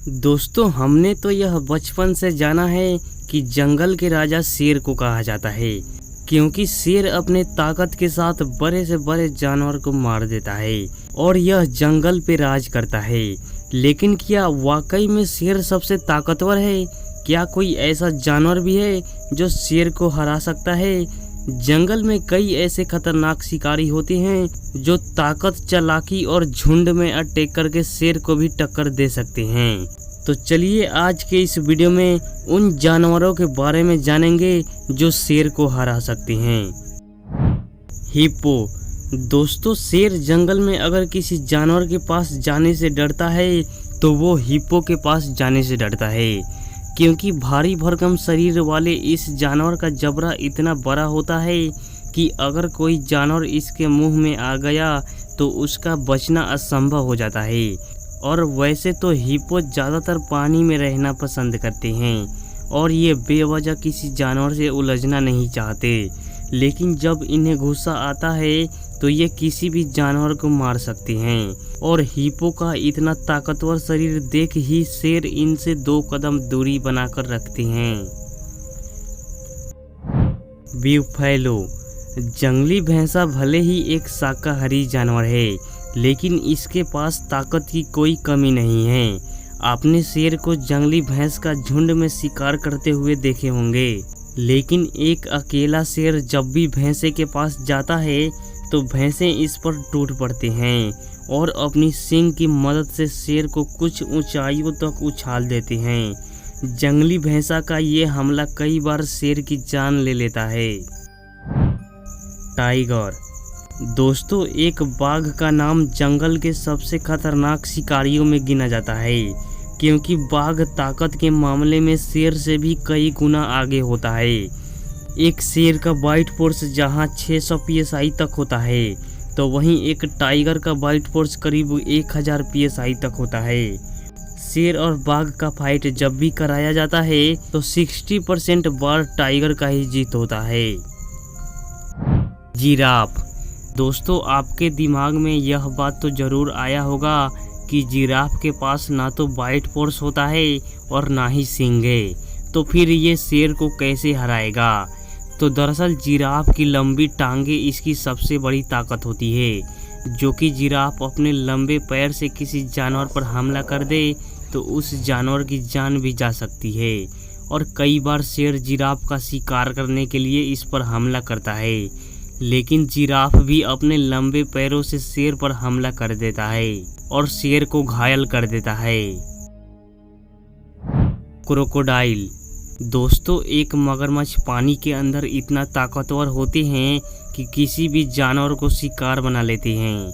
दोस्तों, हमने तो यह बचपन से जाना है कि जंगल के राजा शेर को कहा जाता है, क्योंकि शेर अपने ताकत के साथ बड़े से बड़े जानवर को मार देता है और यह जंगल पे राज करता है। लेकिन क्या वाकई में शेर सबसे ताकतवर है? क्या कोई ऐसा जानवर भी है जो शेर को हरा सकता है? जंगल में कई ऐसे खतरनाक शिकारी होते हैं जो ताकत, चालाकी और झुंड में अटैक करके शेर को भी टक्कर दे सकते हैं। तो चलिए आज के इस वीडियो में उन जानवरों के बारे में जानेंगे जो शेर को हरा सकते हैं। हिप्पो। दोस्तों, शेर जंगल में अगर किसी जानवर के पास जाने से डरता है तो वो हिप्पो के पास जाने से डरता है, क्योंकि भारी भरकम शरीर वाले इस जानवर का जबड़ा इतना बड़ा होता है कि अगर कोई जानवर इसके मुंह में आ गया तो उसका बचना असंभव हो जाता है। और वैसे तो हिप्पो ज़्यादातर पानी में रहना पसंद करते हैं और ये बेवजह किसी जानवर से उलझना नहीं चाहते, लेकिन जब इन्हें गुस्सा आता है तो ये किसी भी जानवर को मार सकते हैं। और हिप्पो का इतना ताकतवर शरीर देख ही शेर इनसे 2 कदम दूरी बनाकर रखते हैं। ब्यूफैलो। जंगली भैंसा भले ही एक शाकाहारी जानवर है, लेकिन इसके पास ताकत की कोई कमी नहीं है। आपने शेर को जंगली भैंस का झुंड में शिकार करते हुए देखे होंगे, लेकिन एक अकेला शेर जब भी भैंसे के पास जाता है तो भैंसे इस पर टूट पड़ते हैं और अपनी सींग की मदद से शेर को कुछ ऊंचाइयों तक उछाल देते हैं। जंगली भैंसा का ये हमला कई बार शेर की जान ले लेता है। टाइगर। दोस्तों, एक बाघ का नाम जंगल के सबसे खतरनाक शिकारियों में गिना जाता है, क्योंकि बाघ ताकत के मामले में शेर से भी कई गुना आगे होता है। एक शेर का बाइट फोर्स जहां 600 psi तक होता है, तो वहीं एक टाइगर का बाइट फोर्स करीब 1000 psi तक होता है। शेर और बाघ का फाइट जब भी कराया जाता है तो 60% बार टाइगर का ही जीत होता है। जिराफ। दोस्तों, आपके दिमाग में यह बात तो जरूर आया होगा कि जिराफ के पास ना तो बाइट फोर्स होता है और ना ही सींग है, तो फिर ये शेर को कैसे हराएगा? तो दरअसल जिराफ की लंबी टांगे इसकी सबसे बड़ी ताकत होती है, जो कि जिराफ अपने लंबे पैर से किसी जानवर पर हमला कर दे तो उस जानवर की जान भी जा सकती है। और कई बार शेर जिराफ का शिकार करने के लिए इस पर हमला करता है, लेकिन जिराफ भी अपने लंबे पैरों से शेर पर हमला कर देता है और शेर को घायल कर देता है। क्रोकोडाइल। दोस्तों, एक मगरमच्छ पानी के अंदर इतना ताकतवर होते हैं कि किसी भी जानवर को शिकार बना लेते हैं,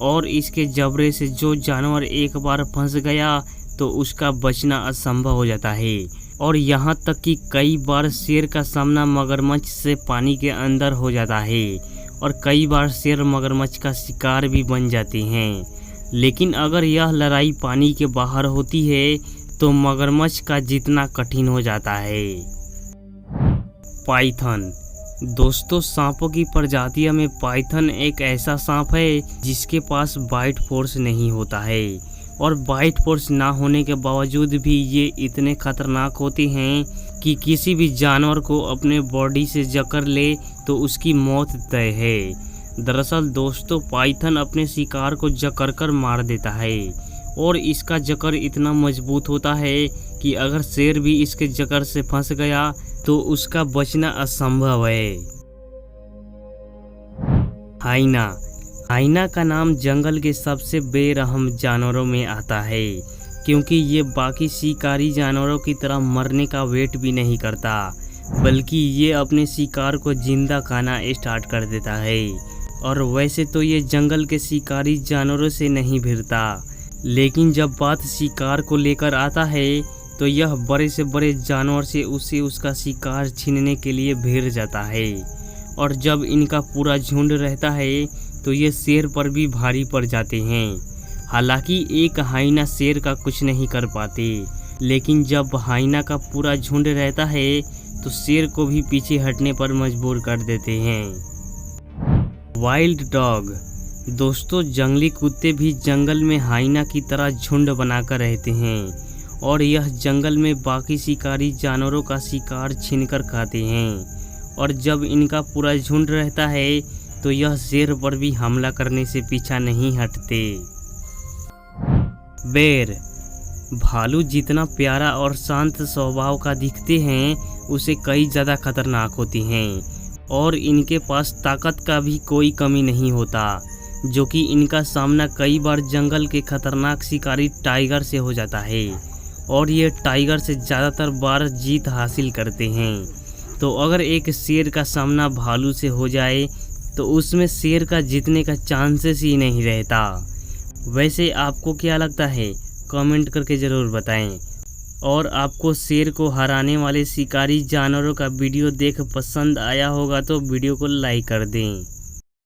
और इसके जबड़े से जो जानवर एक बार फंस गया तो उसका बचना असंभव हो जाता है। और यहाँ तक कि कई बार शेर का सामना मगरमच्छ से पानी के अंदर हो जाता है और कई बार शेर मगरमच्छ का शिकार भी बन जाते हैं। लेकिन अगर यह लड़ाई पानी के बाहर होती है तो मगरमच्छ का जीतना कठिन हो जाता है। पाइथन। दोस्तों, सांपों की प्रजातियों में पाइथन एक ऐसा सांप है जिसके पास बाइट फोर्स नहीं होता है, और बाइट फोर्स ना होने के बावजूद भी ये इतने खतरनाक होते हैं कि किसी भी जानवर को अपने बॉडी से जकड़ ले तो उसकी मौत तय है। दरअसल दोस्तों, पाइथन अपने शिकार को जकड़ कर मार देता है और इसका जकड़ इतना मजबूत होता है कि अगर शेर भी इसके जकड़ से फंस गया तो उसका बचना असंभव है। हाइना। हाइना का नाम जंगल के सबसे बेरहम जानवरों में आता है, क्योंकि ये बाकी शिकारी जानवरों की तरह मरने का वेट भी नहीं करता, बल्कि ये अपने शिकार को जिंदा खाना स्टार्ट कर देता है। और वैसे तो ये जंगल के शिकारी जानवरों से नहीं भिड़ता, लेकिन जब बात शिकार को लेकर आता है तो यह बड़े से बड़े जानवर से उसे उसका शिकार छीनने के लिए भिड़ जाता है। और जब इनका पूरा झुंड रहता है तो ये शेर पर भी भारी पड़ जाते हैं। हालांकि एक हाइना शेर का कुछ नहीं कर पाते, लेकिन जब हाइना का पूरा झुंड रहता है तो शेर को भी पीछे हटने पर मजबूर कर देते हैं। Wild dog. दोस्तों, जंगली कुत्ते भी जंगल में हाइना की तरह झुंड बनाकर रहते हैं और यह जंगल में बाकी शिकारी जानवरों का शिकार छीनकर खाते हैं। और जब इनका पूरा झुंड रहता है तो यह शेर पर भी हमला करने से पीछा नहीं हटते। बेर भालू जितना प्यारा और शांत स्वभाव का दिखते हैं उसे कई ज़्यादा खतरनाक होते हैं और इनके पास ताकत का भी कोई कमी नहीं होता, जो कि इनका सामना कई बार जंगल के खतरनाक शिकारी टाइगर से हो जाता है और ये टाइगर से ज़्यादातर बार जीत हासिल करते हैं। तो अगर एक शेर का सामना भालू से हो जाए तो उसमें शेर का जीतने का चांसेस ही नहीं रहता। वैसे आपको क्या लगता है, कमेंट करके ज़रूर बताएं। और आपको शेर को हराने वाले शिकारी जानवरों का वीडियो देख पसंद आया होगा तो वीडियो को लाइक कर दें।